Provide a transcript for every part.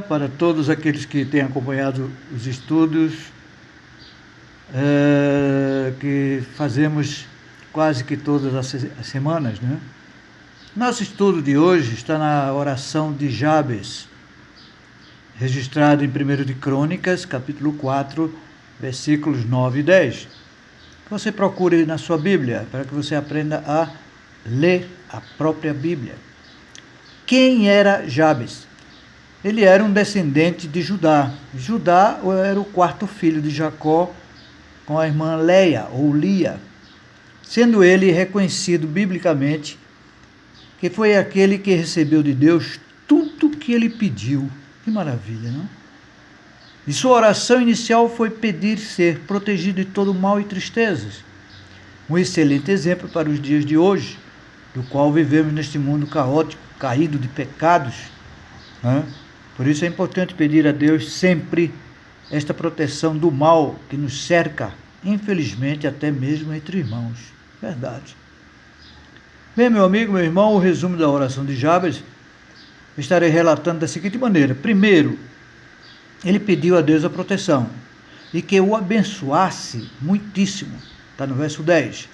Para todos aqueles que têm acompanhado os estudos que fazemos quase que todas as semanas, né? Nosso estudo de hoje está na oração de Jabes, registrado em 1 de Crônicas, capítulo 4, versículos 9 e 10. Você procure na sua Bíblia, para que você aprenda a ler a própria Bíblia. Quem era Jabes? Ele era um descendente de Judá. Judá era o quarto filho de Jacó com a irmã Leia, ou Lia, sendo ele reconhecido biblicamente que foi aquele que recebeu de Deus tudo que ele pediu. Que maravilha, não? E sua oração inicial foi pedir ser protegido de todo mal e tristezas. Um excelente exemplo para os dias de hoje, do qual vivemos neste mundo caótico, caído de pecados, né? Por isso é importante pedir a Deus sempre esta proteção do mal que nos cerca, infelizmente até mesmo entre irmãos. Verdade. Bem, meu amigo, meu irmão, o resumo da oração de Jabes estarei relatando da seguinte maneira. Primeiro, ele pediu a Deus a proteção e que o abençoasse muitíssimo. Está no verso 10.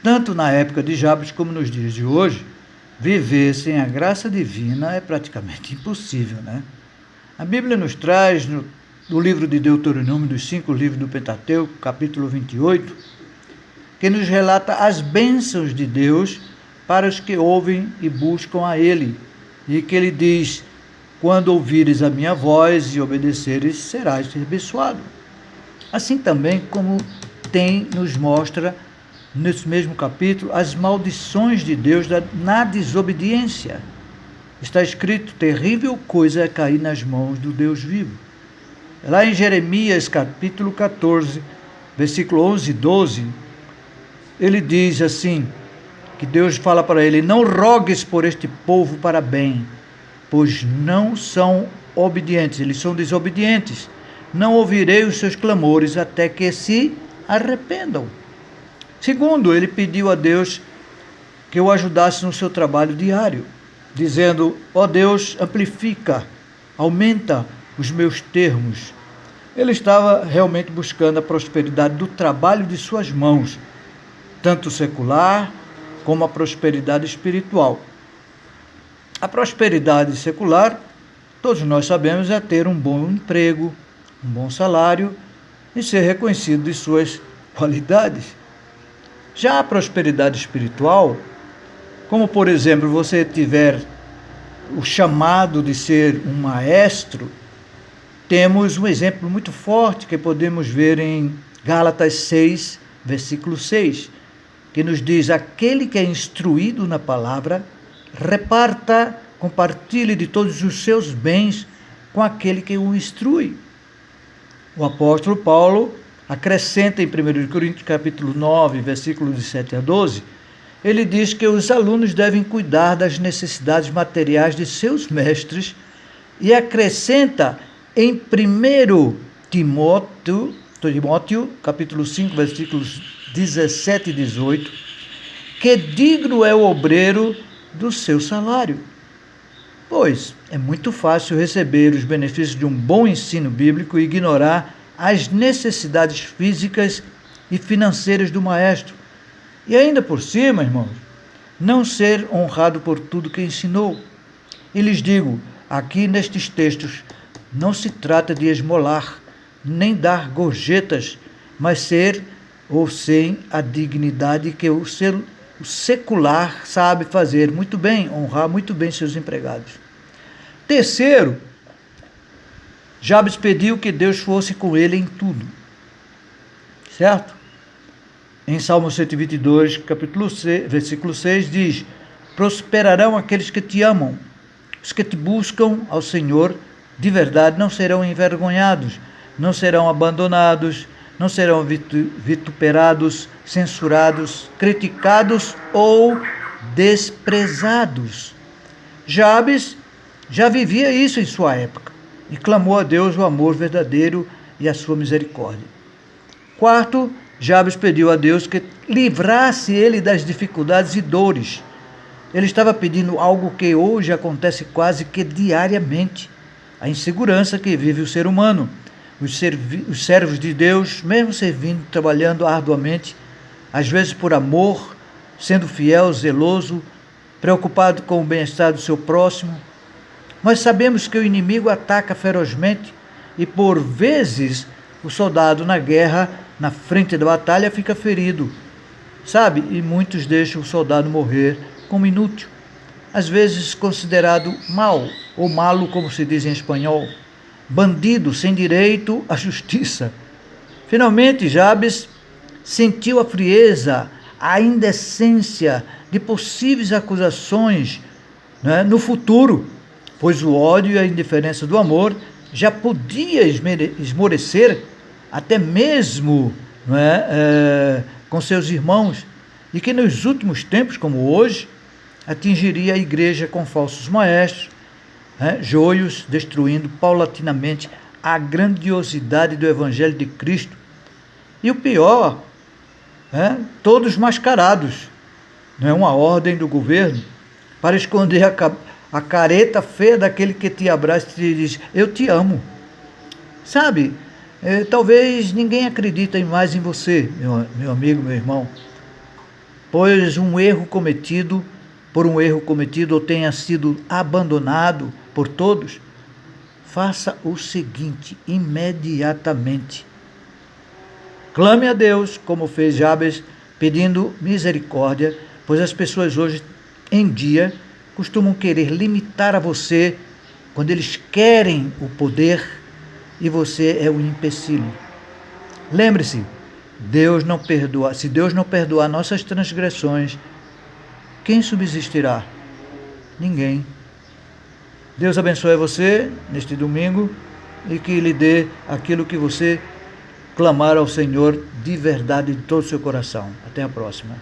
Tanto na época de Jabes como nos dias de hoje, viver sem a graça divina é praticamente impossível, né? A Bíblia nos traz, no livro de Deuteronômio, dos 5 livros do Pentateuco, capítulo 28, que nos relata as bênçãos de Deus para os que ouvem e buscam a Ele. E que Ele diz, quando ouvires a minha voz e obedeceres, serás abençoado. Assim também como nos mostra nesse mesmo capítulo, as maldições de Deus na desobediência. Está escrito, terrível coisa é cair nas mãos do Deus vivo. Lá em Jeremias, capítulo 14, versículo 11 e 12, ele diz assim, que Deus fala para ele, não rogues por este povo para bem, pois não são obedientes, eles são desobedientes. Não ouvirei os seus clamores até que se arrependam. Segundo, ele pediu a Deus que o ajudasse no seu trabalho diário, dizendo, ó Deus, amplifica, aumenta os meus termos. Ele estava realmente buscando a prosperidade do trabalho de suas mãos, tanto secular como a prosperidade espiritual. A prosperidade secular, todos nós sabemos, é ter um bom emprego, um bom salário e ser reconhecido de suas qualidades. Já a prosperidade espiritual, como por exemplo você tiver o chamado de ser um maestro, temos um exemplo muito forte que podemos ver em Gálatas 6, versículo 6, que nos diz, aquele que é instruído na palavra, compartilhe de todos os seus bens com aquele que o instrui. O apóstolo Paulo acrescenta em 1 Coríntios capítulo 9, versículos de 7 a 12, ele diz que os alunos devem cuidar das necessidades materiais de seus mestres e acrescenta em 1 Timóteo capítulo 5, versículos 17 e 18, que digno é o obreiro do seu salário. Pois é muito fácil receber os benefícios de um bom ensino bíblico e ignorar as necessidades físicas e financeiras do maestro. E ainda por cima, irmãos, não ser honrado por tudo que ensinou. E lhes digo, aqui nestes textos, não se trata de esmolar, nem dar gorjetas, mas ser ou sem a dignidade que o secular sabe fazer muito bem, honrar muito bem seus empregados. Terceiro, Jabes pediu que Deus fosse com ele em tudo, certo? Em Salmo 122, capítulo 6, versículo 6, diz, prosperarão aqueles que te amam, os que te buscam ao Senhor de verdade não serão envergonhados, não serão abandonados, não serão vituperados, censurados, criticados ou desprezados. Jabes já vivia isso em sua época e clamou a Deus o amor verdadeiro e a sua misericórdia. Quarto, Jabes pediu a Deus que livrasse ele das dificuldades e dores. Ele estava pedindo algo que hoje acontece quase que diariamente. a insegurança que vive o ser humano. Os servos de Deus, mesmo servindo, trabalhando arduamente, às vezes por amor, sendo fiel, zeloso, preocupado com o bem-estar do seu próximo. Nós sabemos que o inimigo ataca ferozmente e, por vezes, o soldado na guerra, na frente da batalha, fica ferido, sabe? E muitos deixam o soldado morrer como inútil, às vezes considerado mau, ou malo, como se diz em espanhol, bandido, sem direito à justiça. Finalmente, Jabes sentiu a frieza, a indecência de possíveis acusações, né, no futuro, pois o ódio e a indiferença do amor já podia esmorecer até mesmo, com seus irmãos, e que nos últimos tempos, como hoje, atingiria a igreja com falsos maestros, joios, destruindo paulatinamente a grandiosidade do Evangelho de Cristo. E o pior, todos mascarados, uma ordem do governo para esconder a careta feia daquele que te abraça e te diz: eu te amo. Sabe, talvez ninguém acredite mais em você, meu amigo, meu irmão, pois por um erro cometido ou tenha sido abandonado por todos. Faça o seguinte imediatamente: clame a Deus, como fez Jabes, pedindo misericórdia, pois as pessoas hoje em dia costumam querer limitar a você quando eles querem o poder e você é o empecilho. Lembre-se, Deus não perdoa. Se Deus não perdoar nossas transgressões, quem subsistirá? Ninguém. Deus abençoe você neste domingo e que lhe dê aquilo que você clamar ao Senhor de verdade, de todo o seu coração. Até a próxima.